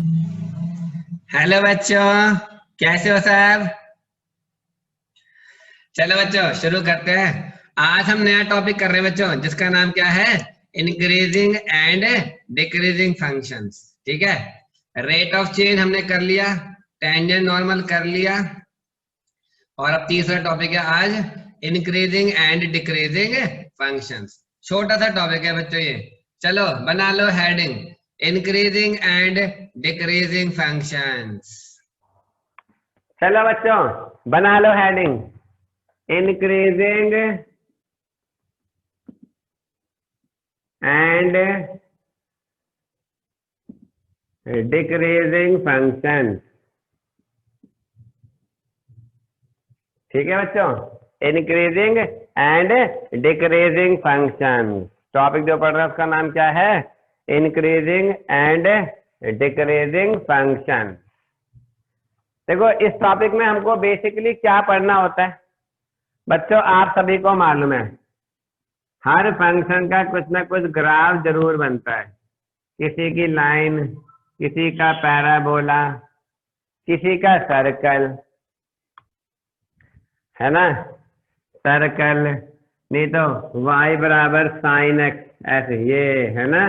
Hello बच्चों, कैसे हो सब। चलो बच्चों शुरू करते हैं। आज हम नया टॉपिक कर रहे हैं बच्चों, जिसका नाम क्या है? Increasing and decreasing functions. ठीक है। रेट ऑफ चेंज हमने कर लिया, टेंजेंट नॉर्मल कर लिया, और अब तीसरा टॉपिक है आज इंक्रीजिंग एंड डिक्रीजिंग फंक्शंस। छोटा सा टॉपिक है बच्चों ये। चलो बना लो heading, increasing and decreasing functions. चलो बच्चों बना लो heading, increasing and decreasing function. ठीक है बच्चों, increasing and decreasing function. Topic जो पढ़ रहे हैं उसका नाम क्या है? Increasing and decreasing function. देखो इस टॉपिक में हमको बेसिकली क्या पढ़ना होता है बच्चों, आप सभी को मालूम है हर फंक्शन का कुछ ना कुछ ग्राफ जरूर बनता है। किसी की लाइन, किसी का पैराबोला, किसी का सर्कल, है ना, सर्कल, नहीं तो y बराबर साइन एक्स, ऐसे ये है ना।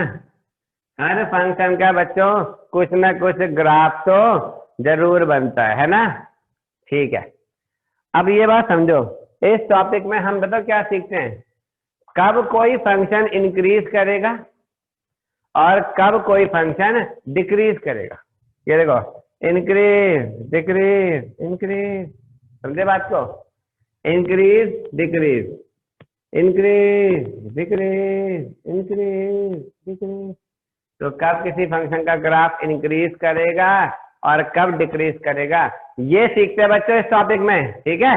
हर फंक्शन का बच्चों कुछ ना कुछ ग्राफ तो जरूर बनता है ना। ठीक है, अब ये बात समझो, इस टॉपिक में हम बताओ क्या सीखते हैं, कब कोई फंक्शन इंक्रीज करेगा और कब कोई फंक्शन डिक्रीज करेगा। ये देखो, इंक्रीज डिक्रीज इंक्रीज, समझे बात को? Increase decrease, increase decrease, increase decrease. तो कब किसी फंक्शन का ग्राफ इंक्रीज करेगा और कब डिक्रीज करेगा, ये सीखते हैं बच्चों इस टॉपिक में। ठीक है,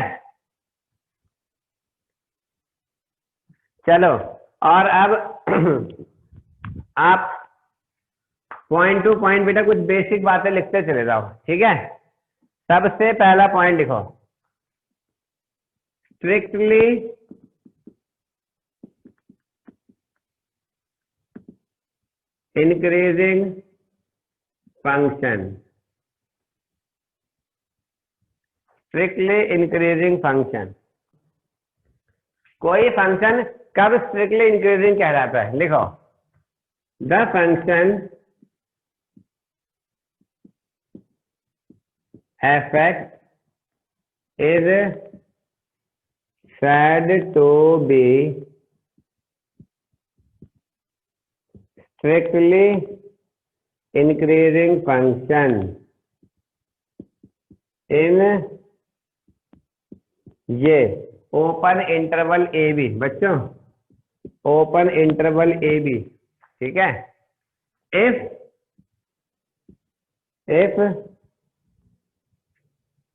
चलो। और अब आप पॉइंट टू पॉइंट बेटा कुछ बेसिक बातें लिखते चले जाओ। ठीक है, सबसे पहला पॉइंट लिखो, strictly increasing function, strictly increasing function. कोई फंक्शन कब स्ट्रिक्टली इंक्रीजिंग कहलाता है? लिखो, the function fx is said to be strictly increasing function in ये ओपन इंटरवल ए बी। बच्चों ओपन इंटरवल ए बी, ठीक है। If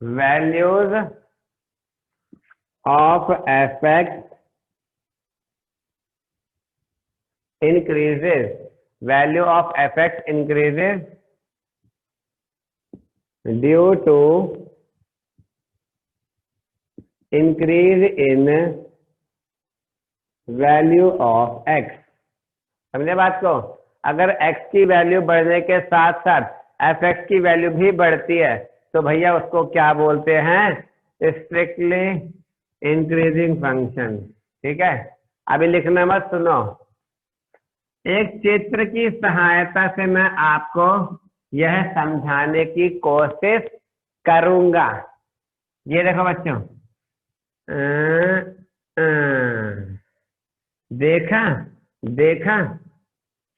values of fx increases, value of fx increases due to increase in value of x। समझे बात को? अगर x की value बढ़ने के साथ साथ fx की वैल्यू भी बढ़ती है तो भैया उसको क्या बोलते हैं? Strictly increasing function. ठीक है, अभी लिखना मत, सुनो। एक चित्र की सहायता से मैं आपको यह समझाने की कोशिश करूंगा। ये देखो बच्चों, देखा देखा,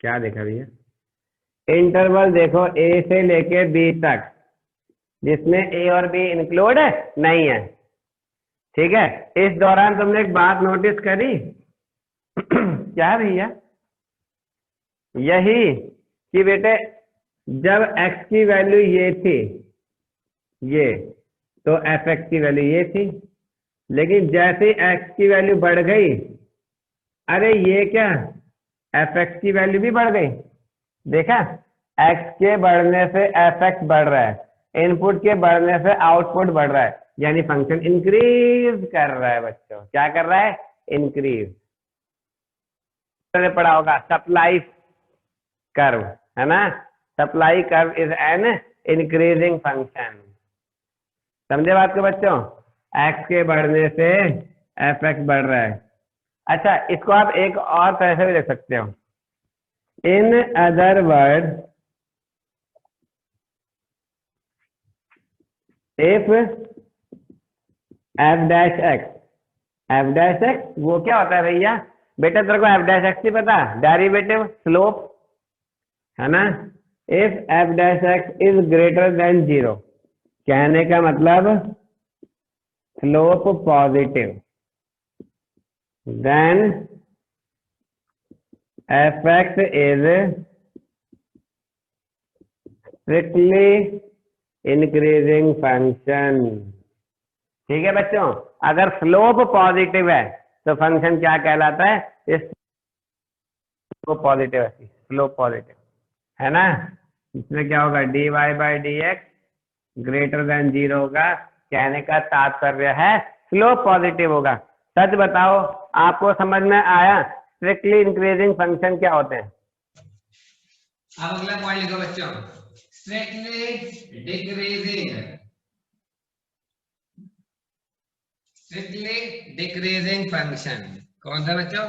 क्या देखा भैया? इंटरवल देखो ए से लेके बी तक, जिसमें ए और बी इंक्लूड नहीं है। ठीक है, इस दौरान तुमने एक बात नोटिस करी क्या भैया? यही कि बेटे जब x की वैल्यू ये थी, ये तो fx की वैल्यू ये थी, लेकिन जैसे ही x की वैल्यू बढ़ गई, अरे ये क्या, fx की वैल्यू भी बढ़ गई। देखा, x के बढ़ने से fx बढ़ रहा है, इनपुट के बढ़ने से आउटपुट बढ़ रहा है, यानी फंक्शन इंक्रीज कर रहा है। बच्चों क्या कर रहा है? इंक्रीज। पढ़ा होगा सप्लाई कर्व, है ना, supply curve is an increasing function. समझे बात को बच्चों? एक्स के बढ़ने से एफ एक्स बढ़ रहा है। अच्छा, इसको आप एक और तरह से भी देख सकते हो। In other word, if f dash x, F dash x वो क्या होता है भैया? बेटा तेरे को एफ डैश एक्स नहीं पता? डेरिवेटिव स्लोप है ना। If f dash x is greater than 0, कहने का मतलब slope positive, then f x is strictly increasing function. ठीक है बच्चों, अगर स्लोप पॉजिटिव है तो फंक्शन क्या कहलाता है? स्लोप पॉजिटिव है, स्लोप पॉजिटिव है ना। इसमें क्या होगा? dy by D x greater than 0 होगा, कहने का तात्पर्य है स्लोप पॉजिटिव होगा। सच बताओ, आपको समझ में आया स्ट्रिक्टली इंक्रीजिंग फंक्शन क्या होते हैं? अब अगला पॉइंट लिखो बच्चों, स्ट्रिक्टली डिक्रीजिंग फंक्शन। कौन सा बच्चों?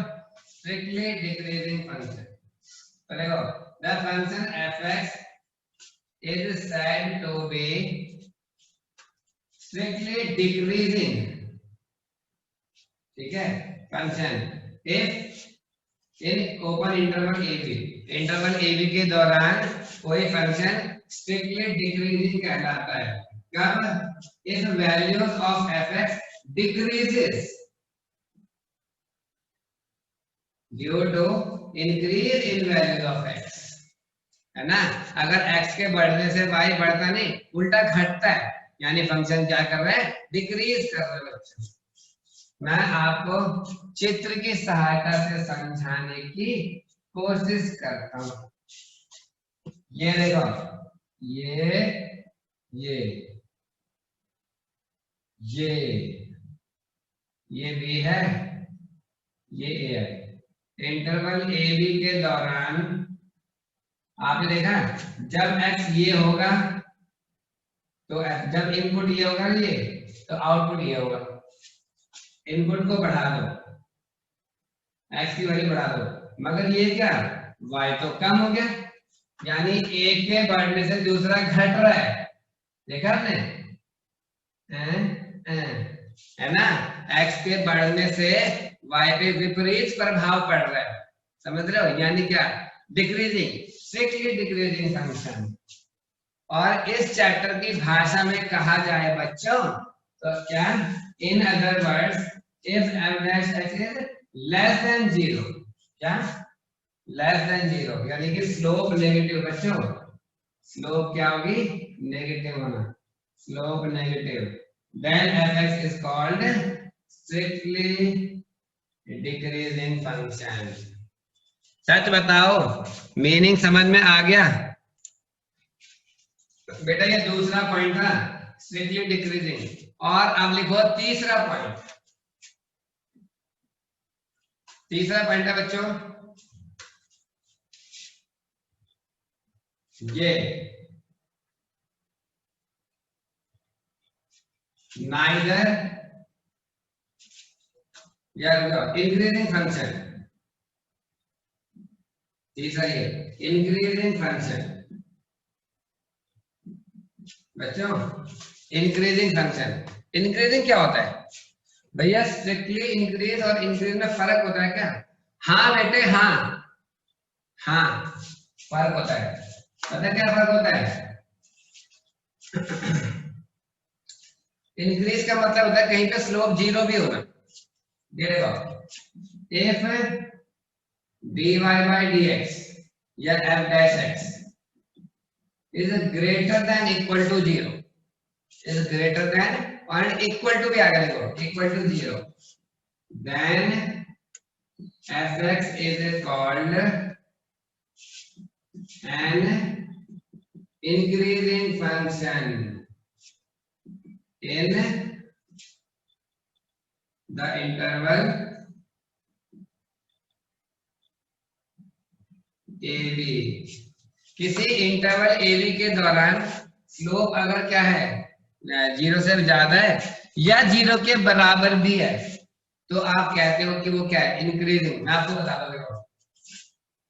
Strictly decreasing function. तो देखो, the function fx is said to be strictly decreasing, ठीक है, function if in open interval ab के दौरान कोई फंक्शन स्ट्रिक्टली डिक्रीजिंग कहलाता है। कब? If values of fx decreases due to increase in values of x, है ना। अगर x के बढ़ने से y बढ़ता नहीं, उल्टा घटता है, यानी फंक्शन क्या कर रहा है? डिक्रीज कर रहा है बच्चों। मैं आपको चित्र की सहायता से समझाने की कोशिश करता हूं। ये देखो, ये बी है, ये ए है। इंटरवल ए बी के दौरान आपने देखा, जब x ये होगा तो जब इनपुट ये होगा ये, तो आउटपुट ये होगा। इनपुट को बढ़ा दो, x की वैल्यू बढ़ा दो, मगर ये क्या? y तो कम हो गया, यानी एक के बढ़ने से दूसरा घट रहा है। देखा आपने? है ना। x के बढ़ने से y पे विपरीत प्रभाव पड़ रहा है, समझ रहे हो? यानी क्या? Decreasing, strictly decreasing function. और इस चैप्टर की भाषा में कहा जाए बच्चों तो क्या? In other words, if f dash x is less than 0, क्या? लेस देन 0, यानी कि स्लोप नेगेटिव बच्चों। स्लोप क्या होगी? नेगेटिव होना, slope negative. Then fx is called strictly decreasing function। सच बताओ, मीनिंग समझ में आ गया? बेटा ये दूसरा पॉइंट था, स्ट्रिक्टली डिक्रीजिंग। और अब लिखो तीसरा पॉइंट। तीसरा पॉइंट है बच्चों ये, नाइदर या इंक्रीजिंग फंक्शन। तीसरा ये इंक्रीजिंग फंक्शन बच्चों, इंक्रीजिंग फंक्शन। इंक्रीजिंग क्या होता है भैया? स्ट्रिक्टली इंक्रीज और इंक्रीज में फर्क होता है क्या? हाँ बेटे, हाँ हाँ फर्क होता है। पता क्या फर्क होता है? इंक्रीज का मतलब होता है कहीं पे स्लोप 0 भी होना। देखो, इफ dy by dx या f dash x is greater than equal to 0, is greater than और equal to भी आ गया, देखो equal to 0, then fx is called an increasing function in the interval AB। किसी interval AB के दौरान slope अगर क्या है 0 से ज्यादा है या 0 के बराबर भी है तो आप कहते हो कि वो क्या है, इंक्रीजिंग। मैं आपको बताता हूँ, देखो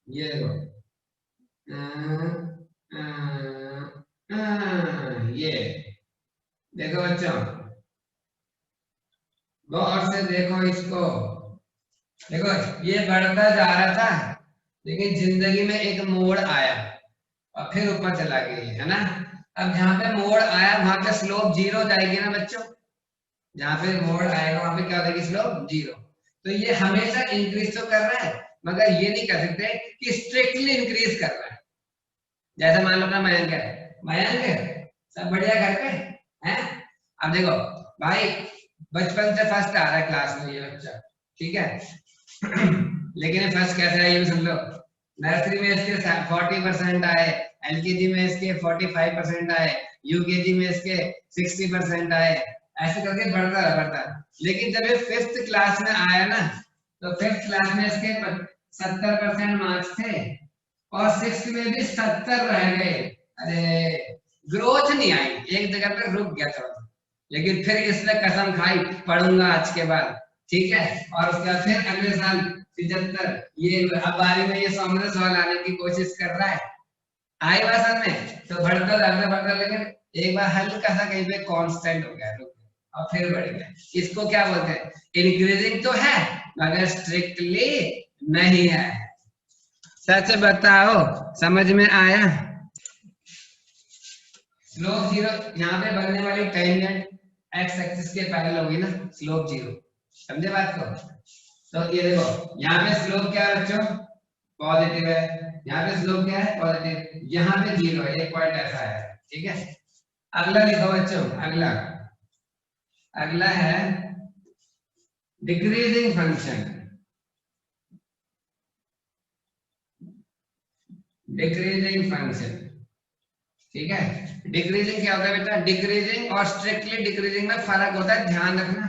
ये देखो ये देखो बच्चों, गौर से देखो इसको। देखो ये बढ़ता जा रहा था लेकिन जिंदगी में एक मोड़ आया और फिर ऊपर चला गया, है ना। अब जहां पे मोड़ आया वहां पे स्लोप 0 जाएगी ना बच्चों, जहां पे मोड़ आएगा वहां पे क्या हो जाएगी, स्लोप 0। तो ये हमेशा इंक्रीज तो कर रहा है मगर ये नहीं कर सकते कि स्ट्रिक्टली इंक्रीज कर रहा है। जैसे मान लो अपना मयंक है, मयंक सब बढ़िया घर पे है। अब देखो भाई बचपन से फर्स्ट आ रहा है क्लास में ये बच्चा, ठीक है लेकिन फर्स्ट कैसे आया ये समझ लो, नर्सरी में इसके 40% आए, एलकेजी में इसके 45% आए, यूकेजी में इसके 60% आए, ऐसे करके बढ़ता। लेकिन जब ये 5th क्लास में आया ना तो 5th क्लास में इसके 70% मार्क्स थे और 6th में भी 70 रह गए। अरे ग्रोथ नहीं आई, एक जगह पे रुक गया थोड़ा, लेकिन फिर इसने कसम खाई पढ़ूंगा आज के बाद, ठीक है। और उसके बाद फिर अगले साल 75, ये अब बारी में ये 100 में 100 लाने की कोशिश कर रहा है। आई बात में तो बढ़ता, लेकिन एक बार हल्का सा कहीं पे कांस्टेंट हो गया, रुक गया और फिर बढ़ गया। इसको क्या बोलते हैं, इंक्रीजिंग तो है मगर स्ट्रिक्टली नहीं है। सच बताओ समझ में आया। स्लोप 0, यहाँ पे बनने वाली टेंजेंट एक्स एक्सिस के पैरेलल होगी ना, स्लोप 0, समझे बात को। तो ये देखो यहाँ पे स्लोप क्या है बच्चों, पॉजिटिव है, यहाँ पे स्लोप क्या है, पॉजिटिव, यहाँ पे 0 है, एक पॉइंट ऐसा है, ठीक है। अगला लिखो बच्चों, अगला है डिक्रीजिंग फंक्शन। डिक्रीजिंग फंक्शन, ठीक है। डिक्रीजिंग क्या होता है बेटा, डिक्रीजिंग और स्ट्रिक्टली डिक्रीजिंग में फर्क होता है, ध्यान रखना।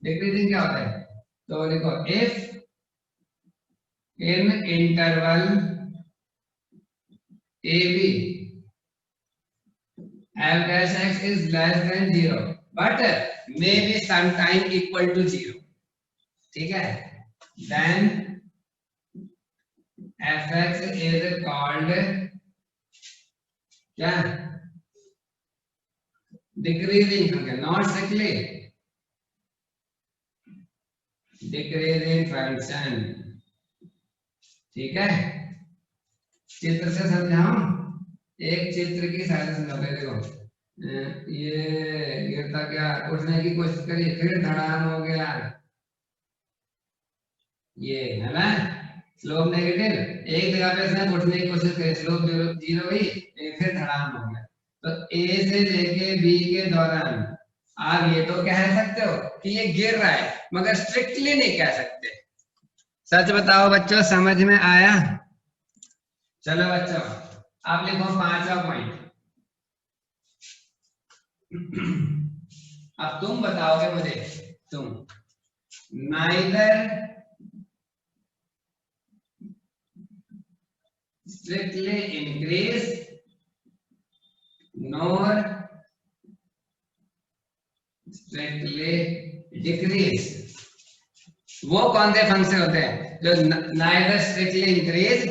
डिक्रीजिंग क्या होता है, तो देखो if in interval AB f dash x is less than 0 but may be sometime equal to 0, ठीक है, then fx is called क्या, decreasing function, not strictly decreasing function, ठीक है। चित्र से समझाऊं, एक चित्र की सहायता से समझाते, देखो ये गिरता क्या, उठने की कोशिश करी फिर धड़ाम हो गया, ये है ना स्लोप नेगेटिव, एक जगह पे इसने उठने की कोशिश करी, स्लोप 0 हुई, फिर धड़ाम हो गया। तो ए से लेके बी के दौरान आप ये तो कह सकते हो कि ये गिर रहा है मगर स्ट्रिक्टली नहीं कह सकते। सच बताओ बच्चों समझ में आया। चलो बच्चों आप लिखो 5वां पॉइंट। अब तुम बताओगे मुझे, तुम neither strictly increase nor strictly decrease, वो कौन से फंक्शन होते हैं जो neither strictly increase,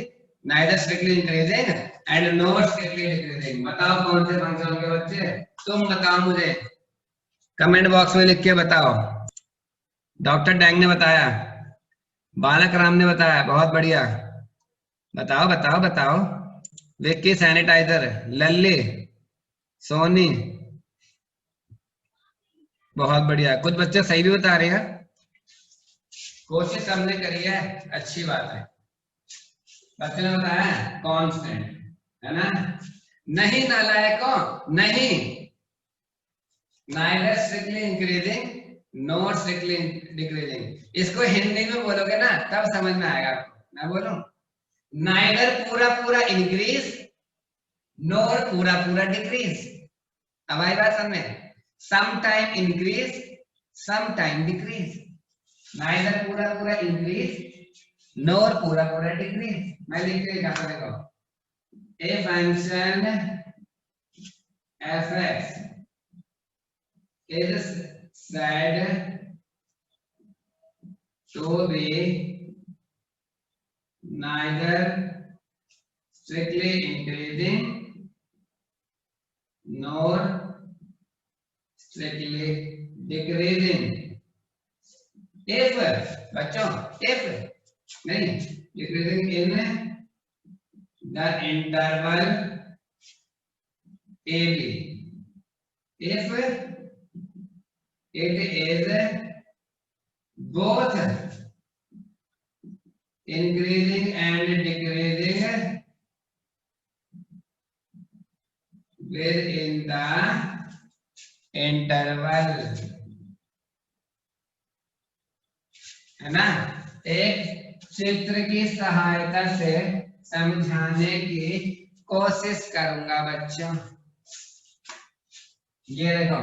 neither strictly increasing and nor strictly decreasing। बताओ कौन से फंक्शन होंगे बच्चे, तुम बताओ मुझे, कमेंट बॉक्स में लिख के बताओ। डॉक्टर डैंग ने बताया, बालक राम ने बताया, बहुत बढ़िया, बताओ बताओ बताओ। विक्की सैनिटाइजर, लल्ली, सोनी, बहुत बढ़िया, कुछ बच्चे सही भी बता रहे हैं, कोशिश हमने करी है, अच्छी बात है। बच्चे ने बताया कांस्टेंट, है ना, नहीं नालायकों नहीं, neither strictly increasing nor strictly decreasing। इसको हिंदी में बोलोगे ना तब समझ में आएगा आपको, मैं बोलूं neither पूरा पूरा इंक्रीज nor पूरा पूरा डिक्रीज। अब आई बात समझ में, some time increase some time decrease, neither पूरा पूरा इंक्रीज nor पूरा पूरा डिक्रीज। मैं लिख के दिखाता देखो, A function fx is said to be neither strictly increasing nor strictly decreasing if बच्चों if नहीं decreasing in the interval AB if it is both increasing and decreasing within the interval, है ना। एक चित्र की सहायता से समझाने की कोशिश करूंगा बच्चों। ये देखो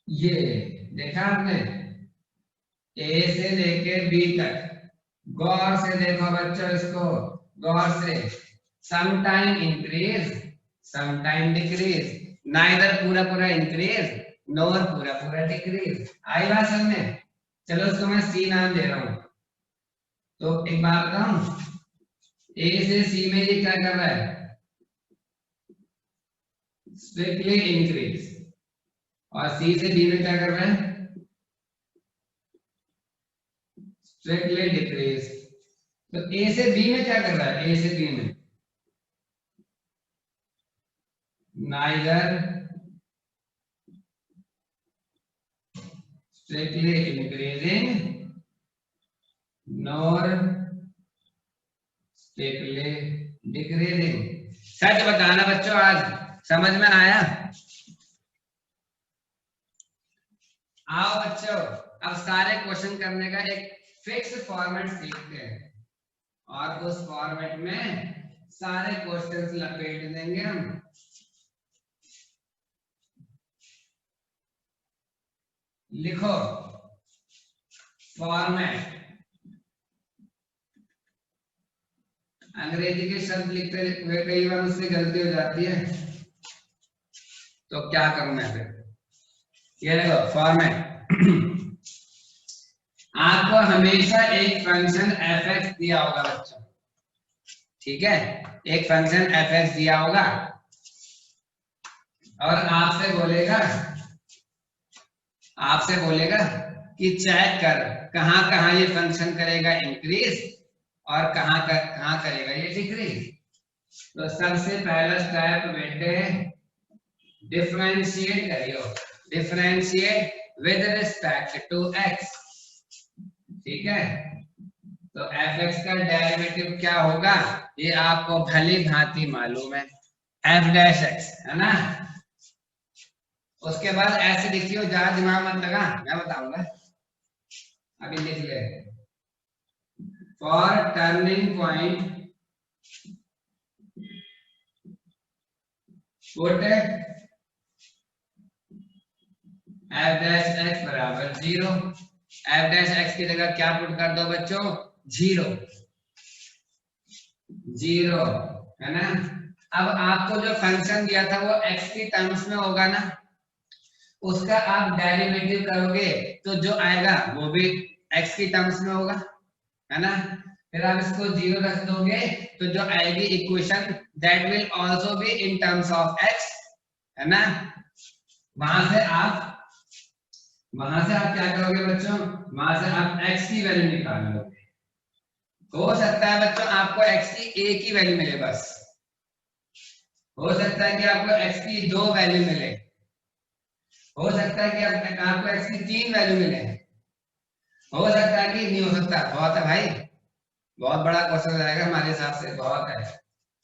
ये देखा आपने ए से लेके बी तक, गौर से देखो बच्चों इसको, गौर से। Sometime increase sometime decrease, neither पूरा पूरा इंक्रीज नोर पूरा पूरा डिक्रीज। आई बात समझ में? चलो उसको मैं सी नाम दे रहा हूं। तो एक बात बताऊं, ए से सी में ये क्या कर रहा है? Strictly increase. और सी से बी में क्या कर रहा है? Strictly decrease. तो ए से बी में क्या कर रहा है? ए से बी में neither strictly increasing nor strictly decreasing. सच बताना बच्चों, आज समझ में आया? आओ बच्चों, अब सारे क्वेश्चन करने का एक फिक्स फॉर्मेट सीखते हैं और उस फॉर्मेट में सारे क्वेश्चंस लपेट देंगे हम। लिखो फॉर्मेट। अंग्रेजी के शब्द लिखते हुए कई बार उससे गलती हो जाती है, तो क्या करूं मैं फिर? ये देखो फॉर्मेट। आपको हमेशा एक फंक्शन fx दिया होगा बच्चों, ठीक है? एक फंक्शन fx दिया होगा और आपसे बोलेगा कि चेक कर कहां कहां ये फंक्शन करेगा इंक्रीज और कहां करेगा ये डिक्रीज। तो सबसे पहला स्टेप बेटे डिफरेंशिएट करियो, differentiate with respect to x, ठीक है? तो fx का डेरिवेटिव क्या होगा ये आपको भली भांति मालूम है, f डैश x, है ना? उसके बाद ऐसे लिखियो, ज्यादा दिमाग मत लगा, मैं बताऊंगा, अभी लिख ले। For turning point put f dash x बराबर 0। f डैश x की जगह क्या पुट कर दो बच्चों? 0, 0, है ना? अब आपको जो फंक्शन दिया था वो x की टर्म्स में होगा ना, उसका आप डेरिवेटिव करोगे तो जो आएगा वो भी x की टर्म्स में होगा, है ना? फिर आप इसको 0 रख दोगे तो जो आएगी equation that will also be in terms of x, है ना? वहां से आप क्या करोगे बच्चों? वहां से आप x की वैल्यू निकाल लोगे। हो सकता है बच्चों आपको x की एक ही वैल्यू मिले, बस हो सकता है कि आपको x की 2 वैल्यू मिले, हो सकता है कि आपको x की 3 वैल्यू मिले, हो सकता है कि नहीं हो सकता। बहुत है भाई, बहुत बड़ा क्वेश्चन रहेगा हमारे हिसाब से, बहुत है।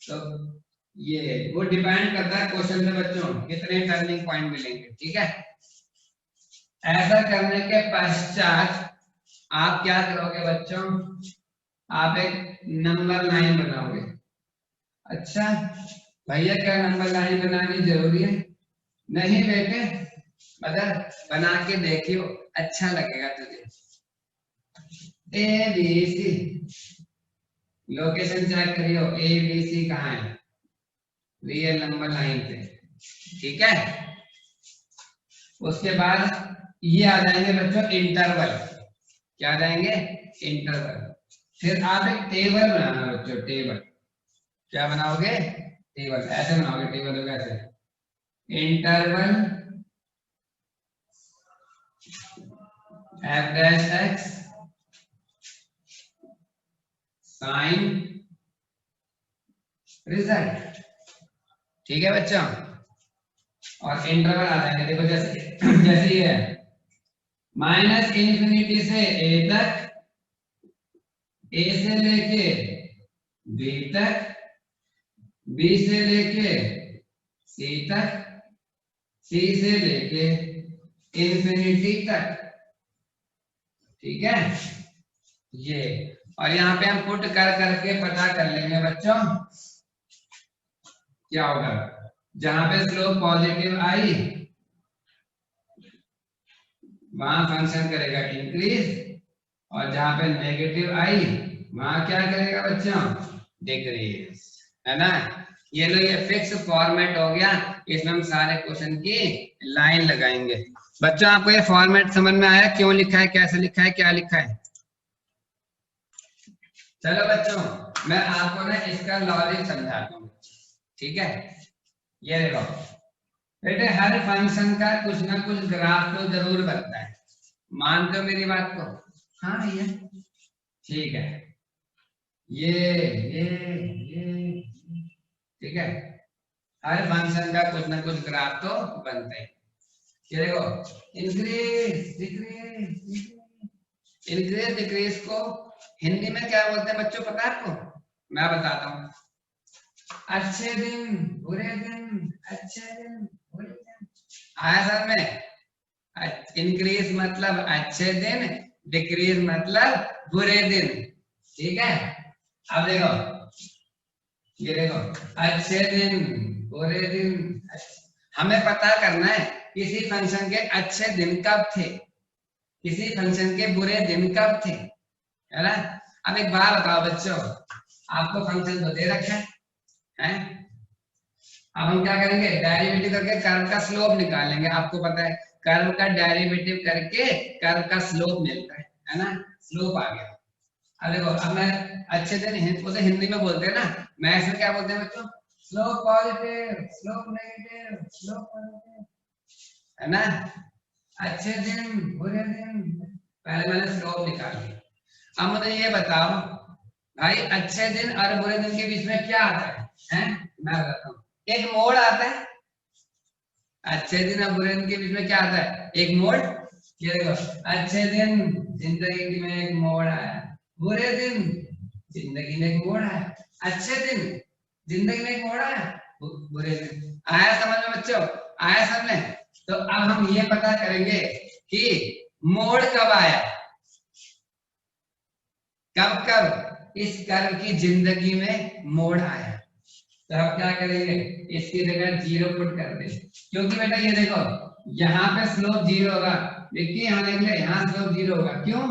तो ये वो डिपेंड करता है क्वेश्चन पे बच्चों कितने टर्निंग पॉइंट मिलेंगे, ठीक है? ऐसा करने के पश्चात आप क्या करोगे बच्चों? आप एक नंबर लाइन बनाओगे। अच्छा भैया क्या नंबर लाइन बनानी जरूरी है? नहीं बेटे, मगर बना के देखियो, अच्छा लगेगा तुझे। A B C, location check करियो, ए बी सी कहाँ है, रियल नंबर लाइन पे, ठीक है। उसके बाद ये आ जाएंगे बच्चों इंटरवल, क्या आ जाएंगे, इंटरवल। फिर आप एक टेबल बनाना बच्चों, टेबल, क्या बनाओगे, टेबल, ऐसे बनाओगे टेबल होगा ऐसे, interval f dash x sign result, ठीक है बच्चों। और इंटरवल आ जाएंगे, देखो जैसे जैसे ये है माइनस इन्फिनिटी से ए तक, ए से लेके बी तक, बी से लेके सी तक, सी से लेके इन्फिनिटी तक, ठीक है ये। और यहाँ पे हम पुट कर करके पता कर लेंगे बच्चों क्या होगा, जहां पे स्लोप पॉजिटिव आई वहां फंक्शन करेगा इंक्रीज, और जहां पे नेगेटिव आई वहां क्या करेगा बच्चों, डिक्रीज, है ना। ये लो, ये फिक्स फॉर्मेट हो गया, इसमें हम सारे क्वेश्चन की लाइन लगाएंगे। बच्चों आपको ये फॉर्मेट समझ में आया, क्यों लिखा है, कैसे लिखा है, क्या लिखा है। चलो बच्चों मैं आपको ना इसका लॉजिक समझाता हूँ, ठीक है। ये देखो बेटे, हर फंक्शन का कुछ ना कुछ ग्राफ तो जरूर बनता है, मानते हो मेरी बात को, हाँ भैया, ठीक है। ये ठीक है, हर फंक्शन का कुछ ना कुछ ग्राफ तो बनते हैं। ये देखो इंक्रीज डिक्रीज, इंक्रीज डिक्रीज को हिंदी में क्या बोलते हैं बच्चों, पता है आपको, मैं बताता हूँ। अच्छे दिन बुरे दिन, अच्छे दिन बुरे दिन, आया सर में। इंक्रीज मतलब अच्छे दिन, डिक्रीज मतलब बुरे दिन, ठीक है। अब देखो, ये देखो अच्छे दिन बुरे दिन, हमें पता करना है किसी फंक्शन के अच्छे दिन कब थे, किसी फंक्शन के बुरे दिन कब थे, है ना। अब एक बात बताओ बच्चों, आपको फंक्शन तो दे रखा है, अब हम क्या करेंगे, डेरिवेटिव करके कर्व का स्लोप निकालेंगे। आपको पता है कर्व का डेरिवेटिव करके कर्व का स्लोप मिलता है ना, स्लोप आ गया। अब देखो, अब मैं अच्छे दिन उसे हिंदी में बोलते हैं ना, मैथ्स में क्या बोलते हैं बच्चों, slope positive, slope negative, slope positive, है ना। अच्छे दिन बुरे दिन, पहले मैंने स्लोप निकाल लिया। अब मुझे ये बताओ भाई, अच्छे दिन और बुरे दिन के बीच में क्या आता है? मैं बताता हूँ, एक मोड़ आता है। अच्छे दिन और बुरे दिन के बीच में क्या आता है? एक मोड़। ये देखो, अच्छे दिन जिंदगी में एक मोड़ आया, बुरे दिन जिंदगी में एक मोड़ आया। अच्छे दिन जिंदगी में एक मोड़ आया, बुरे दिन आया। समझ में बच्चों, आया समझ में? तो अब हम ये पता करेंगे कि मोड़ कब आया, कब कब इस कर्व की जिंदगी में मोड़ आया। तो अब क्या करेंगे, इसकी जगह 0 पुट कर दे, क्योंकि बेटा ये देखो यहाँ पे स्लोप 0 होगा, देखिए यहाँ देख ले, यहाँ स्लोप 0 होगा। क्यों?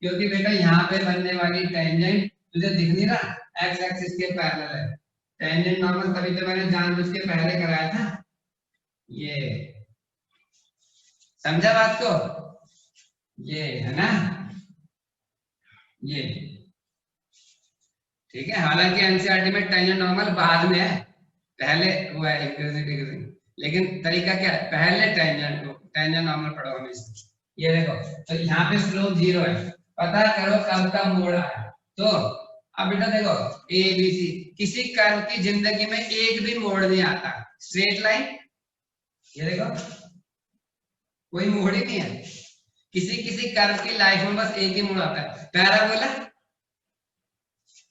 क्योंकि बेटा यहाँ पे बनने वाली टेंजेंट तुझे दिख नहीं रहा, एक्स एक्सिस के पैरेलल है। टेंजेंट नॉर्मल तभी तो मैंने जानबूझ के पहले कराया था। ये समझा बात को? ये है ना, ये ठीक है। हालांकि एनसीईआरटी में टेंजेंट नॉर्मल बाद में है, पहले वो है इंक्रीजिंग डिक्रीजिंग, लेकिन तरीका क्या है, पहले टेंजेंट नॉर्मल पढ़ो हमेशा। ये देखो, तो यहाँ पे स्लोप 0 है, पता करो कब का मोड़ आया। तो अब बेटा देखो, ए बी सी, किसी कर्व की जिंदगी में एक भी मोड़ नहीं आता, स्ट्रेट लाइन। ये देखो कोई मोड़ ही नहीं है, किसी कर्व की लाइफ में बस एक ही मोड़ आता है, पैराबोला।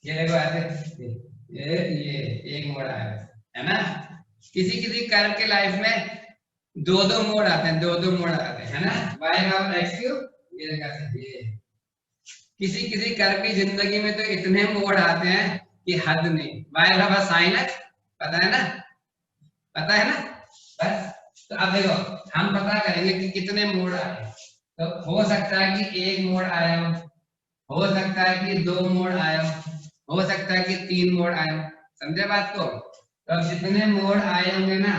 ये देखो ऐसे, ये एक मोड़ आया है ना। किसी कर्व के लाइफ में दो मोड़ आते हैं, दो मोड़ आते हैं, है ना। y बराबर x क्यूब, ये देखा, ये किसी कर्व की जिंदगी में तो इतने मोड़ आते हैं कि हद नहीं। y बराबर sin x, पता है ना, पता है ना। बस तो अब देखो हम पता करेंगे कि कितने मोड़ आए। तो हो सकता है कि एक मोड़ आया हो, हो सकता है कि 2 मोड़ आए हो सकता है कि 3 मोड़ आए। समझे बात को? तो अब जितने मोड़ आए होंगे ना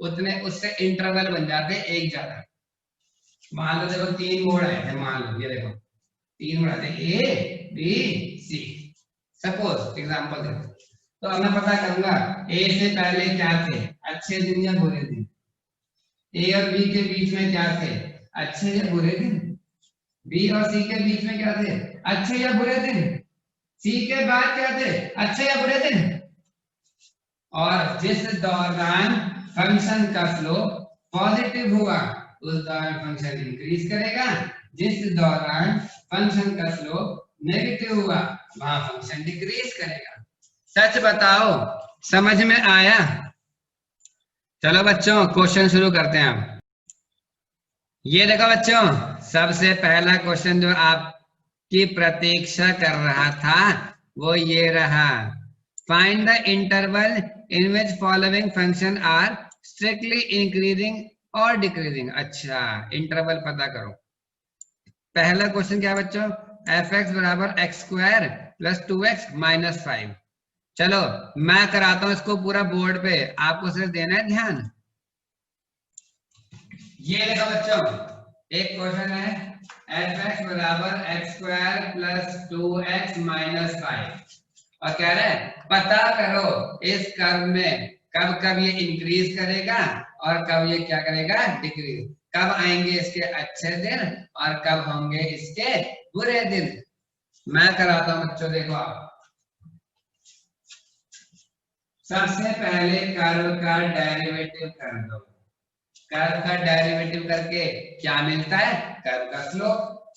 उतने उससे इंटरवल बन जाते हैं एक ज्यादा। मान लो देखो 3 मोड़ आए थे, मान लो ये देखो 3 मोड़ आते A B C, suppose example देखो। तो अब मैं पता करूंगा ए से पहले क्या थे, अच्छे दिन या बुरे दिन। ए और बी के बीच में क्या थे, अच्छे या बुरे दिन। बी और सी के बीच में क्या थे, अच्छे या बुरे दिन। सी के बाद क्या थे, अच्छे या बुरे दिन। और जिस दौरान फंक्शन का स्लोप पॉजिटिव हुआ उस दौरान फंक्शन इंक्रीज करेगा, जिस दौरान फंक्शन का स्लोप नेगेटिव हुआ वहां फंक्शन डिक्रीज करेगा। सच बताओ, समझ में आया? चलो बच्चों क्वेश्चन शुरू करते हैं अब। ये देखो बच्चों, सबसे पहला क्वेश्चन जो आपकी प्रतीक्षा कर रहा था वो ये रहा। Find the interval in which following function are strictly increasing और डिक्रीजिंग। अच्छा, इंटरवल पता करो। पहला क्वेश्चन क्या है बच्चों, एफ एक्स बराबर x square plus 2x minus 5। चलो मैं कराता हूं इसको पूरा बोर्ड पे, आपको सिर्फ देना है ध्यान। ये देखो बच्चों, एक क्वेश्चन है एफ एक्स बराबर x square plus 2x minus 5 और कह रहे हैं पता करो इस कर्व में कब कब ये इंक्रीज करेगा और कब ये क्या करेगा, डिक्रीज। कब आएंगे इसके अच्छे दिन और कब होंगे इसके बुरे दिन। मैं कराता हूं बच्चों, देखो आप सबसे पहले कर्व का डेरिवेटिव कर दो। कर्व का डेरिवेटिव करके क्या मिलता है, कर्व का स्लोप,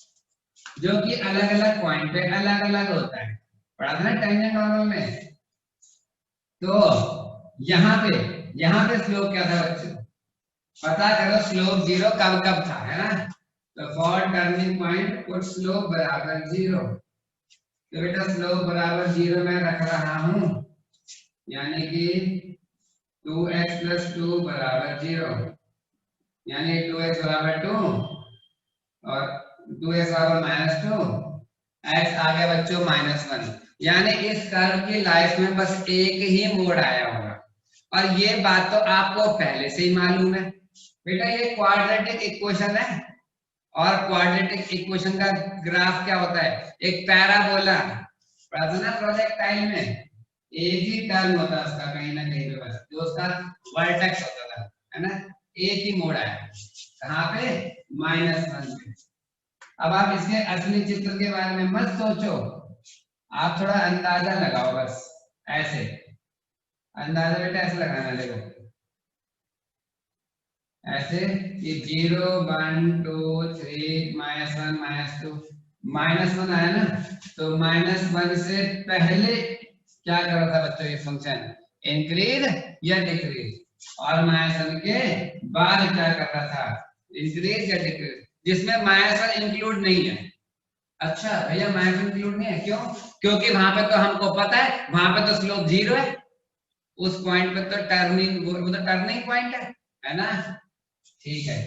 जो कि अलग अलग पॉइंट पे अलग अलग होता है। पढ़ा था ना टेंजेंट नॉर्मल में। तो यहाँ पे स्लोप क्या था बच्चों, पता करो स्लोप 0 कब कब था, है ना। तो for turning point put slope बराबर 0। तो बेटा स्लोप बराबर 0 मैं रख रहा हूं, यानी कि 2x प्लस 2 बराबर 0, यानी 2x बराबर 2 और 2x बराबर माइनस 2, x आ गया बच्चों माइनस 1। यानी इस कर्व की लाइफ में बस एक ही मोड़ आया होगा। और ये बात तो आपको पहले से ही मालूम है बेटा, ये क्वाड्रेटिक इक्वेशन है और क्वाड्रेटिक इक्वेशन का ग्राफ क्या होता है, एक पैराबोला। पढ़ा था ना प्रोजेक्टाइल में, एक ही टर्न होता है उसका कहीं ना कहीं पे, बस जो उसका वर्टेक्स होता था, है ना। एक ही मोड़ आया, कहाँ पे, -1 पे। अब आप इसके असली चित्र के बारे में मत सोचो, आप थोड़ा अंदाजा लगाओ, बस ऐसे अंदाजा बेटा ऐसे लगाना, देखो ऐसे कि 0 1 2 3 -1 -2 -1 आया ना, तो -1 से पहले क्या कर रहा था बच्चों ये फंक्शन, इंक्रीज या डिक्रीज, और -1 के बाद क्या कर रहा था, इंक्रीज या डिक्रीज, जिसमें -1 इंक्लूड नहीं है। अच्छा भैया -1 इंक्लूड नहीं है, क्यों? क्योंकि वहां पे तो हमको पता है वहां पे तो स्लोप 0 है, उस पॉइंट पे तो टर्निंग, वो तो टर्निंग पॉइंट है ना। ठीक है,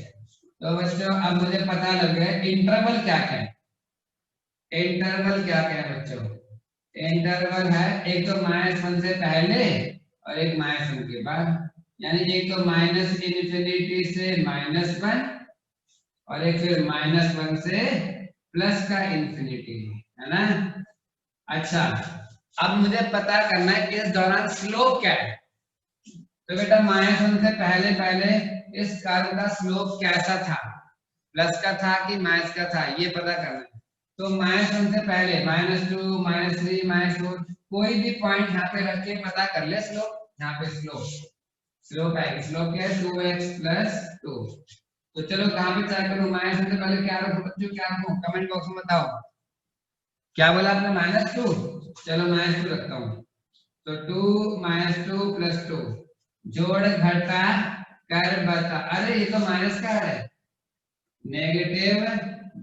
तो बच्चों अब मुझे पता लग गया इंटरवल क्या है। इंटरवल क्या है बच्चों, इंटरवल है एक तो -1 से पहले और एक -1 के बाद, यानी एक तो -∞ से -1 और एक फिर -1 से प्लस का इंफिनिटी, है ना। अच्छा, अब मुझे पता करना है कि इस दौरान स्लोप क्या है। तो बेटा -1 से पहले पहले इस कर्व का स्लोप कैसा था, प्लस का था कि माइनस का था, ये पता करना है। तो -1 से पहले -2 -3 -4 कोई भी पॉइंट यहाँ पे रख के पता कर ले स्लोप। यहाँ पे स्लोप है, स्लोप क्या है, 2x प्लस 2। तो चलो कहाँ पे चेक करूँ, -1 से पहले क्या रखूं बच्चों, क्या रखूं, कमेंट बॉक्स में बताओ। क्या बोला आपने, -2, चलो -2 रखता हूँ। तो 2 -2 प्लस 2 जोड़ घटा कर बता, अरे ये तो माइनस का है, नेगेटिव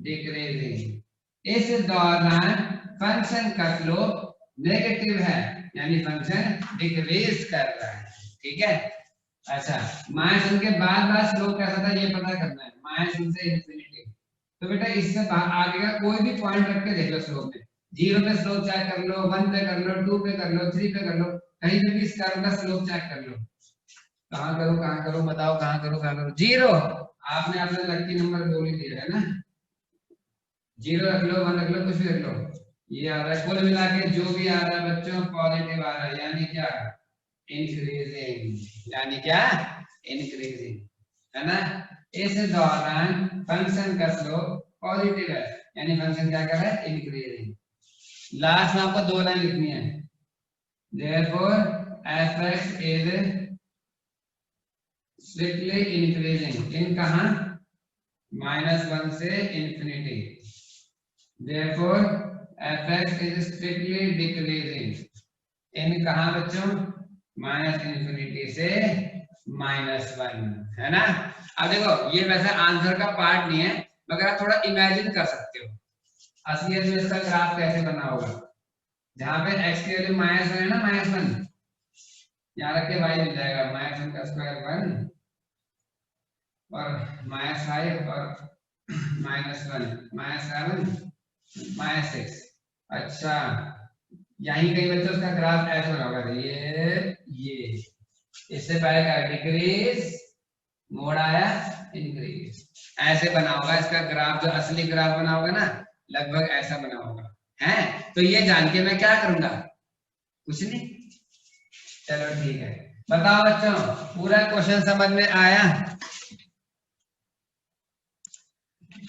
डिक्रीजिंग। इस दौरान फंक्शन का स्लोप नेगेटिव है, यानी फंक्शन डिक्रीज कर रहा है, ठीक है। अच्छा, -1 के बाद स्लोप कैसा था ये पता करना है, -1 से इंफिनिटी। तो बेटा इससे आगे का कोई भी पॉइंट रख के देख लो स्लोप में, 0 पे स्लोप चेक कर लो, 1 पे कर लो, 2 पे कर लो, 3 पे कर लो, कहीं पे भी इस कर्व का स्लोप चेक कर लो। कहाँ करो बताओ, कहाँ करो 0। आपने अपना लकी नंबर बोल ही दिया है ना, 0 रख लो, 1 रख लो, कुछ भी रख लो, ये आ रहा है। कुल मिला के जो भी आ रहा है बच्चों पॉजिटिव आ रहा है, यानी क्या इंक्रीजिंग, यानी क्या इंक्रीजिंग, है ना। इस दौरान फंक्शन का स्लोप पॉजिटिव है, यानी फंक्शन क्या कर रहा है इंक्रीजिंग। लास्ट में आपको 2 लाइन लिखनी है, therefore fx is strictly increasing इन कहां -1 से infinity, therefore fx is strictly decreasing इन कहां बच्चों -इंफिनिटी से -1, है ना। अब देखो ये वैसे आंसर का पार्ट नहीं है, मगर आप थोड़ा इमेजिन कर सकते हो असलियत में इसका ग्राफ कैसे बना होगा। जहां पे x की वैल्यू -1 है ना, -1 यहाँ रख के y मिल जाएगा, -1 का स्क्वायर 1 और -5 और -1 -7 -6। अच्छा यहीं कहीं बच्चों उसका ग्राफ ऐसे बना होगा, ये इससे पहले का डिक्रीज, मोड़ आया इंक्रीज, ऐसे बना होगा इसका ग्राफ। जो असली ग्राफ बना होगा ना लगभग ऐसा बना होगा, है। तो ये जान के मैं क्या करूंगा, कुछ नहीं। चलो ठीक है, बताओ बच्चों पूरा क्वेश्चन समझ में आया।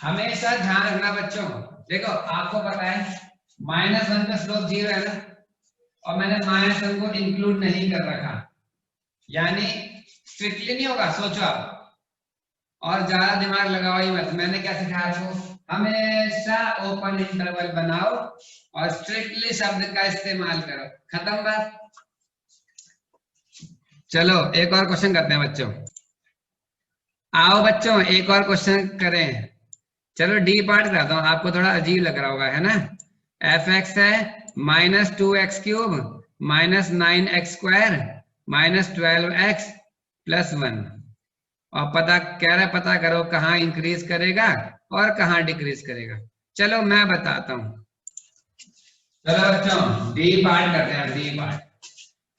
हमेशा ध्यान रखना बच्चों, देखो आपको पता है -1 का स्लोप 0 है ना, और मैंने -1 को इंक्लूड नहीं कर रखा, यानी स्ट्रिक्टली नहीं होगा, सोचो आप। और ज्यादा दिमाग लगाओ ही मत, मैंने क्या सिखाया आपको, हमेशा ओपन इंटरवल बनाओ और स्ट्रिक्टली शब्द का इस्तेमाल करो, खत्म बात। चलो एक और क्वेश्चन करते हैं बच्चों, आओ बच्चों एक और क्वेश्चन करें। चलो डी पार्ट कराता हूं, आपको थोड़ा अजीब लग रहा होगा, है ना। fx है -2x³ -9x² -12x + 1, और पता कह रहा है पता करो कहाँ इंक्रीज करेगा और कहाँ डिक्रीज करेगा। चलो मैं बताता हूं, चलो बच्चों डी पार्ट करते हैं। डी पार्ट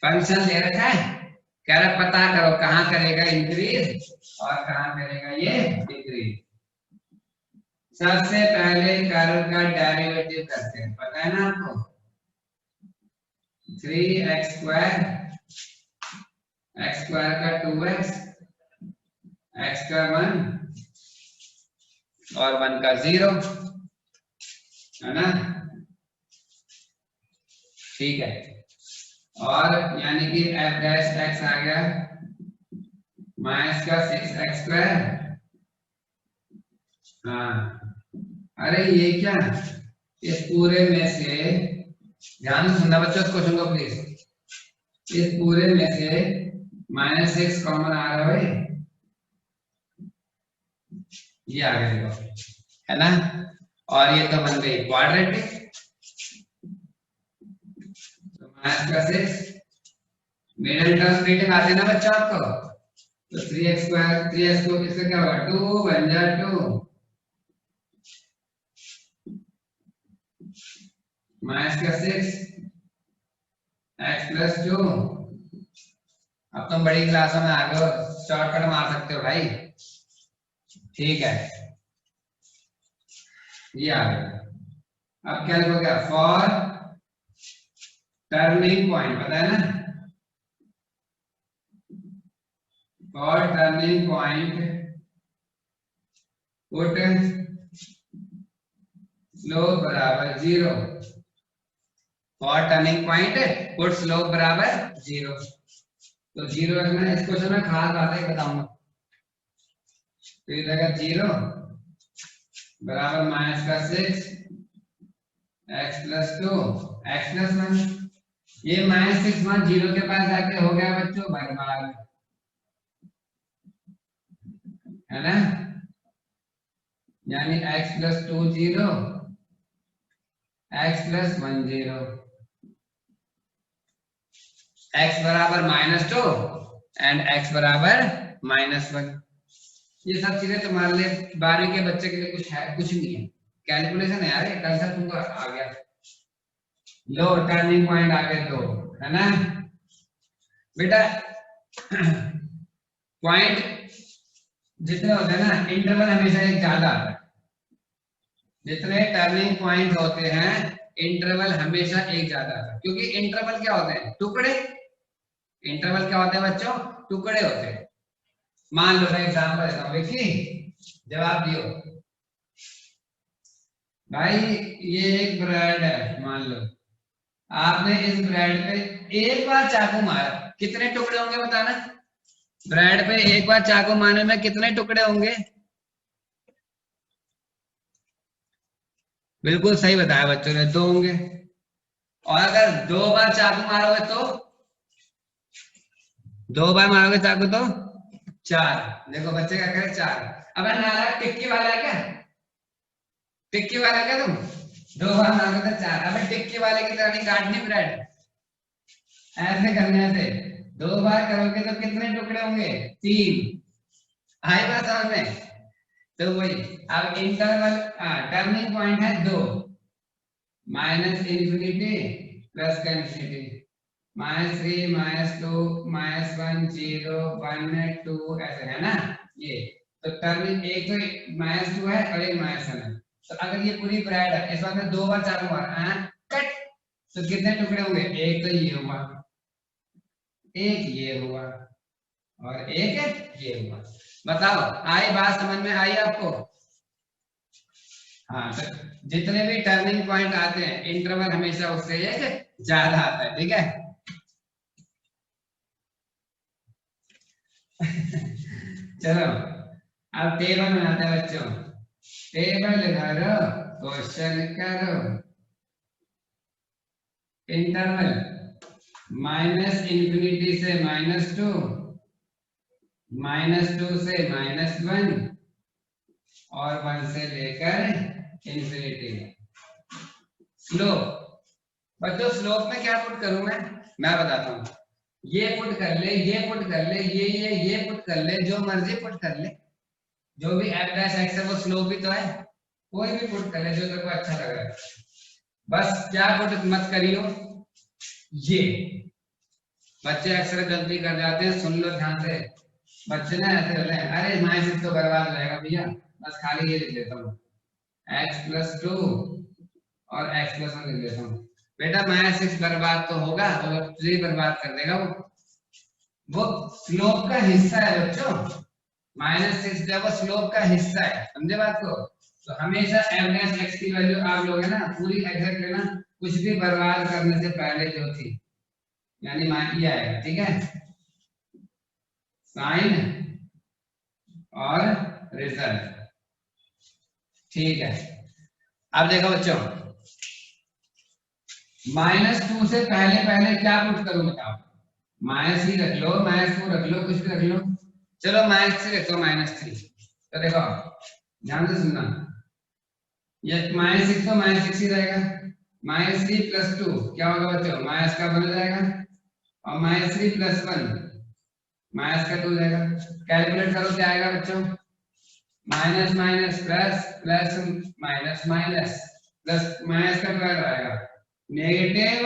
फंक्शन दे रखा है, कह रहा है पता करो कहाँ करेगा इंक्रीज और कहाँ करेगा ये डिक्रीज। सबसे पहले कर्व का डेरिवेटिव करते हैं, पता है ना आपको, 3x² x² का 2x x का 1 और 1 का 0, है ना, ठीक है। और यानी कि f' आ गया -6x²। हाँ अरे ये क्या, इस पूरे में से ध्यान से सुनना बच्चों इस क्वेश्चन को प्लीज, इस पूरे में से -6 कॉमन आ रहा है भाई, ये आ गया है ना, और ये तो बन गई क्वाड्रेटिक, तो -6 मिडिल टर्म रीडिंग आते ना बच्चों आपको, तो 3x² 3x को इसका क्या होगा 2 बन जाए 2 -6 x + 2। अब तुम बड़ी क्लासों में आ गए हो, शॉर्टकट मार सकते हो भाई, ठीक है। ये आ गया, अब क्या लिखोगे, फॉर टर्निंग पॉइंट, पता है ना, for turning point put slope बराबर 0, for turning point put slope बराबर 0। तो 0 रखना, इस क्वेश्चन में खास बात है बताऊंगा, तो ये रहेगा 0 बराबर -6 x + 2 x + 1। ये -6 मान 0 के पास जाके हो गया बच्चों बर्बाद, है ना, यानी x + 2 0 x + 1 0, x बराबर -2 एंड x बराबर -1। ये सब चीजें तुम्हारे लिए 12वीं के बच्चे के लिए कुछ है, कुछ नहीं है, कैलकुलेशन है यार, ये कल से तुमको आ गया। लो टर्निंग पॉइंट आ गए 2, है ना बेटा। पॉइंट जितने होते हैं ना, इंटरवल हमेशा एक ज्यादा आता है। जितने टर्निंग पॉइंट होते हैं इंटरवल हमेशा एक ज्यादा आता है, क्योंकि इंटरवल क्या होते हैं, टुकड़े। इंटरवल क्या होते हैं बच्चों, टुकड़े होते हैं। मान लो मैं एग्जांपल देता हूं, देखिए जवाब दियो भाई। ये एक ब्रेड है, मान लो आपने इस ब्रेड पे एक बार चाकू मारा, कितने टुकड़े होंगे बताना। ब्रेड पे एक बार चाकू मारने में कितने टुकड़े होंगे। बिल्कुल सही बताया बच्चों ने, 2 होंगे। और अगर 2 बार चाकू मारोगे तो, 2 बार मारोगे चाकू तो 4। देखो बच्चे क्या करे, 4। अब नाला टिक्की वाला है क्या, टिक्की वाला क्या तुम, 2 बार मारोगे तो 4। अब टिक्की वाले की तरह नहीं काटनी ब्रेड, ऐसे करने से 2 बार करोगे तो कितने टुकड़े होंगे, 3। आई बात समझ में। तो वही, अब इंटरवल टर्निंग पॉइंट है 2, माइनस इंफिनिटी प्लस का इंफिनिटी, -3 -2 -1 0 1 2 ऐसे है ना ये। तो टर्निंग एक तो -2 है और एक -1 है। तो अगर ये पूरी ब्रेड है, इस बार में 2 बार चाकू मारा कट, तो कितने टुकड़े होंगे, एक तो ये हुआ, एक ये हुआ और एक ये हुआ। बताओ आई बात समझ में आई आपको। हाँ, तो जितने भी टर्निंग पॉइंट आते हैं इंटरवल हमेशा उससे एक ज्यादा आता है, ठीक है। चलो अब टेबल बनाते हैं बच्चों। टेबल करो, क्वेश्चन करो। इंटरवल माइनस इंफिनिटी से -2, -2 से -1 और 1 से लेकर इंफिनिटी। स्लोप बच्चों, स्लोप में क्या पुट करूं मैं बताता हूं। ये पुट कर ले, ये पुट कर ले, ये पुट कर ले, जो मर्जी पुट कर ले। जो भी f डैश x है वो स्लोप भी तो है, कोई भी पुट कर ले जो तेरे को अच्छा लग रहा है। बस क्या पुट मत करियो, ये बच्चे अक्सर गलती कर जाते हैं, सुन लो ध्यान से। बच्चे ना ऐसे होते हैं, अरे माइनस तो बर्बाद हो जाएगा भैया, बस खाली ये लिख देता हूँ x+2 और x+1 लिख देता हूँ। बेटा -6 बर्बाद तो होगा, और 3 बर्बाद कर देगा वो स्लोप का हिस्सा है बच्चों। -6 जो है वो स्लोप का हिस्सा है, समझे बात को। तो हमेशा f डैश x की वैल्यू आप लोगे ना पूरी एग्जैक्ट लेना, कुछ भी बर्बाद करने से पहले जो थी, यानी मान लिया आएगा, ठीक है। साइन और रिजल्ट, ठीक है। अब देखो बच्चों, -2 से पहले पहले क्या पुट करूं बताओ। -3 रख लो, -2 रख लो, कुछ भी रख लो। चलो -3 रख लो, -3। तो देखो ध्यान से सुनना, ये -6 तो -6 ही रहेगा। -3 + 2 क्या होगा बच्चों, माइनस का बन जाएगा, और -3 + 1 माइनस का 2 जाएगा। कैलकुलेट करो क्या आएगा बच्चों, minus minus plus plus minus minus plus minus का क्या आएगा, नेगेटिव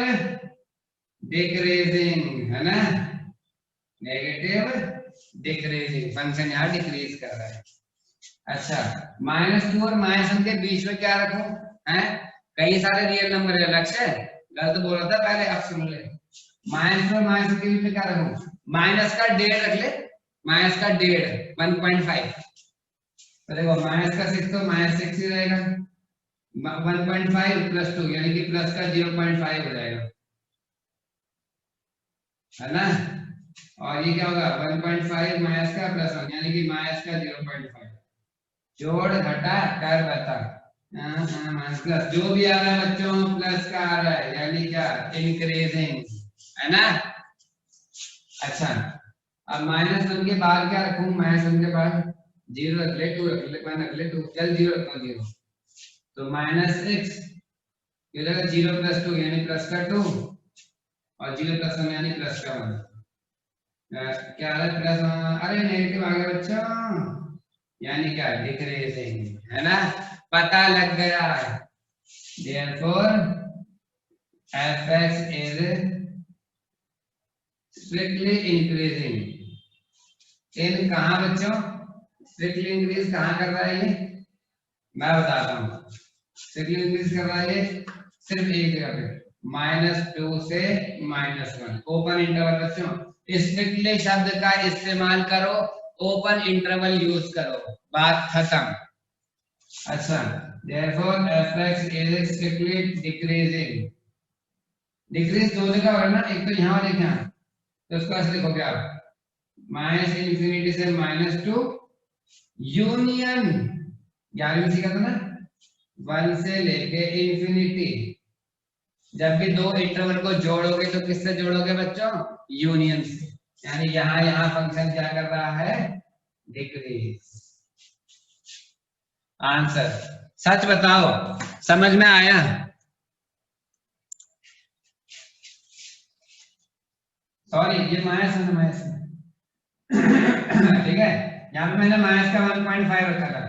डिक्रीजिंग, है ना। नेगेटिव डिक्रीजिंग, फंक्शन यहाँ डिक्रीज कर रहा है। अच्छा, -2 और -1 के बीच में क्या रखूं, है कई सारे रियल नंबर है, लक्ष्य गलत बोल रहा था पहले, अब सुन ले। -2 और -1 के बीच में क्या रखूं, माइनस का 1.5 रख ले, माइनस का 1.5 1.5। तो देखो -6 तो -6 ही रहेगा, 1.5 + 2 यानी कि प्लस का 0.5 हो जाएगा, है ना। और ये क्या होगा 1.5 माइनस का +1 यानी कि माइनस का 0.5, जोड़ घटा कर बता। माइनस प्लस जो भी आ रहा है बच्चों प्लस का आ रहा है, यानी क्या इंक्रीजिंग, है ना। अच्छा, अब -1 के बाद क्या रखूं, -1 के बाद 0 रख ले, 2 रख ले, 1 रख ले, 2 चल 0 रखता हूं 0। तो -6 ये जगह 0 + 2 यानी प्लस का 2 और 0 + 1 यानी प्लस का 1। क्या आ रहा है प्लस, अरे नेगेटिव आ गया बच्चों, यानी क्या डिक्रीजिंग, है ना। पता लग गया, therefore F x is strictly increasing in कहाँ बच्चों, स्ट्रिक्टली इंक्रीज कहाँ कर रहा है ये, मैं बताता हूँ। स्ट्रिक्टली इंक्रीज कर रहा है ये सिर्फ एक जगह पे, -2 से -1 ओपन इंटरवल बच्चों। स्ट्रिक्टली शब्द का इस्तेमाल करो, ओपन इंटरवल यूज करो, बात खत्म। अच्छा, therefore fx is strictly decreasing। Decrease दो जगह हो ना, एक तो यहाँ और एक यहाँ, तो उसको ऐसे लिखोगे आप -∞ से -2 यूनियन, 11वीं सीखा था ना, 1 से लेके इंफिनिटी। जब भी दो इंटरवल को जोड़ोगे तो किससे जोड़ोगे बच्चों, यूनियन से। यानी यहाँ फंक्शन क्या कर रहा है, डिक्रीज। आंसर, सच बताओ समझ में आया? सॉरी ये माइनस है ठीक है, यहाँ पे मैंने माइनस का 1.5 रखा था।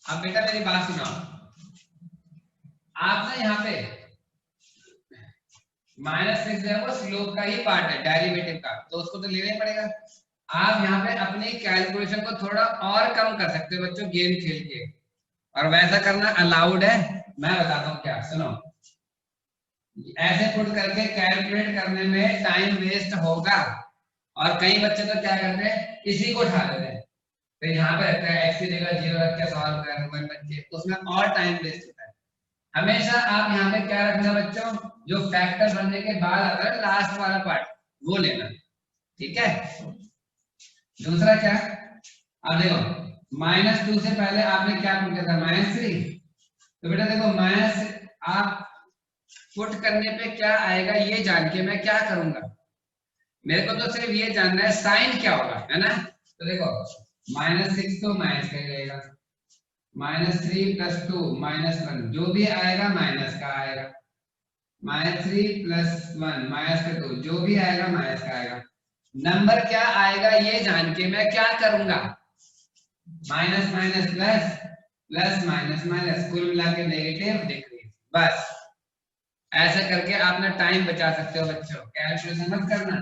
अब बेटा मेरी बात सुनो, आप ना यहाँ पे -6 जो है वो स्लोप का ही पार्ट है, डेरिवेटिव का, तो उसको तो लेना ही पड़ेगा। आप यहाँ पे अपनी कैलकुलेशन को थोड़ा और कम कर सकते हो बच्चों गेम खेल के, और वैसा करना अलाउड है। मैं बताता हूँ क्या, सुनो। ऐसे पुट करके कैलकुलेट करने में टाइम वेस्ट होगा, और कई बच्चे तो क्या करते हैं, इसी को उठा लेते हैं, तो यहाँ पे रखता है x की जगह 0 रख के सॉल्व कर, उसमें और टाइम वेस्ट होता है। हमेशा आप यहाँ पे क्या रखना बच्चों, जो फैक्टर बनने के बाद आता है लास्ट वाला पार्ट, वो लेना, ठीक है। दूसरा क्या, अब देखो -2 से पहले आपने क्या पुट किया था, -3, तो बेटा देखो माइनस आप पुट करने पे क्या आएगा ये जान के मैं क्या करूंगा, मेरे को तो सिर्फ ये जानना है साइन क्या होगा, है ना। तो देखो -6 तो माइनस का रहेगा, -3 + 2 -1, जो भी आएगा माइनस का आएगा, -3 + 1 -2, जो भी आएगा माइनस का आएगा। नंबर क्या आएगा ये जान के मैं क्या करूंगा, minus minus plus, plus minus minus, कुल मिला के नेगेटिव डिक्रीज। बस ऐसे करके आप ना टाइम बचा सकते हो बच्चों, कैलकुलेशन मत करना।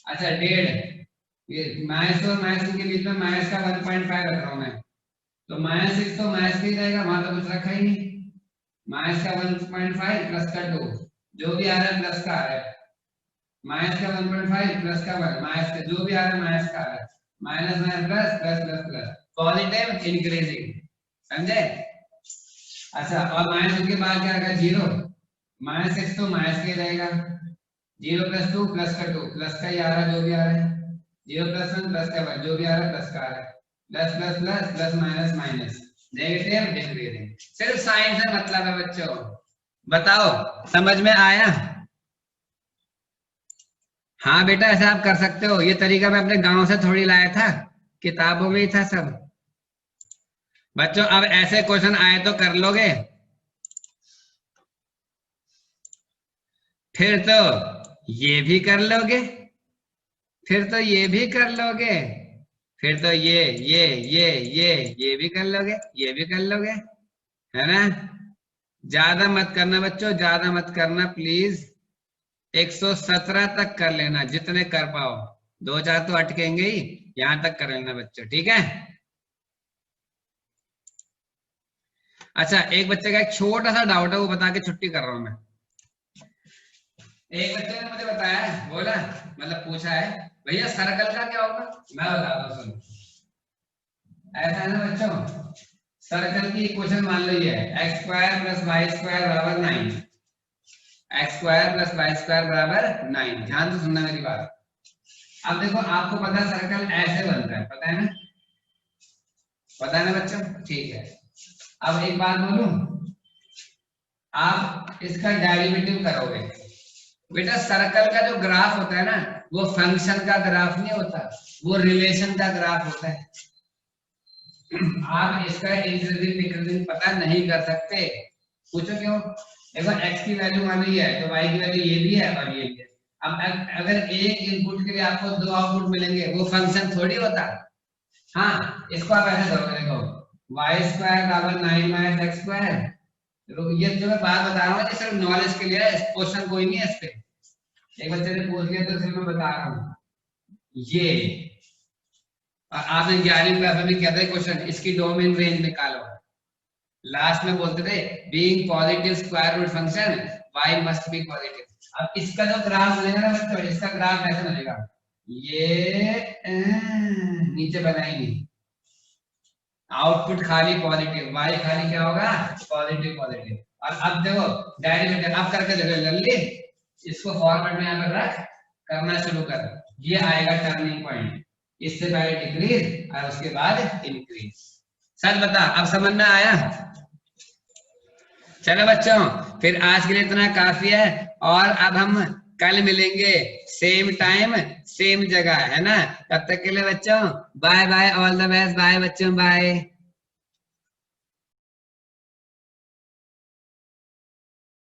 अच्छा 1.5, ये माइनस और माइनस के बीच में माइनस का 1.5 रख रहा हूं मैं, तो -6 तो माइनस का ही रहेगा, वहां तो कुछ रखा ही नहीं। माइनस का 1.5 प्लस का 2, जो भी आ रहा है प्लस का आ रहा है, माइनस का 1.5 प्लस का 1, माइनस का जो भी आ रहा है माइनस का आ रहा है, minus minus plus plus plus plus, positive increasing, समझे। अच्छा, और माइनस के बाद क्या आएगा, 0, -6 तो माइनस का ही रहेगा, 0 + 2 प्लस का 2, प्लस का ही आ रहा है जो भी आ रहा है, 0 + 1 प्लस का 1, जो भी आ रहा है प्लस का आ रहा है, plus plus plus plus minus minus, negative decreasing. सिर्फ साइन से मतलब है बच्चों, बताओ समझ में आया? हाँ बेटा ऐसा आप कर सकते हो, ये तरीका मैं अपने गांव से थोड़ी लाया था, किताबों में ही था सब। बच्चों अब ऐसे क्वेश्चन आए तो कर लोगे, फिर तो ये भी कर लोगे, फिर तो ये भी कर लोगे, फिर तो ये भी कर लोगे, ये भी कर लोगे, है ना। ज्यादा मत करना बच्चों, ज्यादा मत करना प्लीज, 117 तक कर लेना जितने कर पाओ, 2-4 तो अटकेंगे ही, यहां तक कर लेना बच्चों, ठीक है। अच्छा एक बच्चे का एक छोटा सा डाउट है, वो बता के छुट्टी कर रहा हूं मैं। एक बच्चे ने मुझे बताया, बोला मतलब पूछा है, भैया सर्कल का क्या होगा, मैं बताता हूँ सुनो। ऐसा है ना बच्चों, सर्कल की इक्वेशन मान लो ये है, x² + y² = 9, x² + y² = 9। ध्यान से सुनना मेरी बात। अब देखो आपको पता है सर्कल ऐसे बनता है, पता है ना, पता है ना बच्चों, ठीक है। अब एक बात बोलूं, आप इसका डेरिवेटिव करोगे, बेटा सर्कल का जो ग्राफ होता है ना, वो फंक्शन का ग्राफ नहीं होता, वो रिलेशन का ग्राफ होता है। आप इसका इंक्रीजिंग डिक्रीजिंग पता नहीं कर सकते, पूछो क्यों। देखो x की वैल्यू मान ली है तो y की वैल्यू ये भी है और ये भी है। अब अगर एक इनपुट के लिए आपको 2 आउटपुट मिलेंगे, वो फंक्शन थोड़ी होता। हाँ इसको आप ऐसे करोगे, देखो y² = 9 - x², ये जो मैं बात बता रहा हूँ ये सिर्फ नॉलेज के लिए है, क्वेश्चन कोई नहीं है इस पे। एक बच्चे ने पूछ लिया तो सिर्फ मैं बता रहा हूँ ये। और आपने 11वीं क्लास में भी किया था क्वेश्चन, इसकी डोमेन रेंज निकालो। लास्ट में बोलते थे being positive square root function y must be positive. अब इसका जो ग्राफ बनेगा ना बच्चों, इसका ग्राफ ऐसा बनेगा, ये नीचे बनाएंगे आउटपुट खाली पॉजिटिव, y खाली क्या होगा पॉजिटिव पॉजिटिव। और अब देखो डेरिवेटिव अब करके देखो जल्दी, इसको फॉर्मेट में यहाँ पर रख, करना शुरू कर। ये आएगा टर्निंग पॉइंट, इससे पहले डिक्रीज और उसके बाद इंक्रीज। सच बता अब समझ में आया? चलो बच्चों फिर आज के लिए इतना काफी है, और अब हम कल मिलेंगे सेम टाइम सेम जगह, है ना? तब तक के लिए बच्चों bye bye, all the best, bye बच्चों, बाय।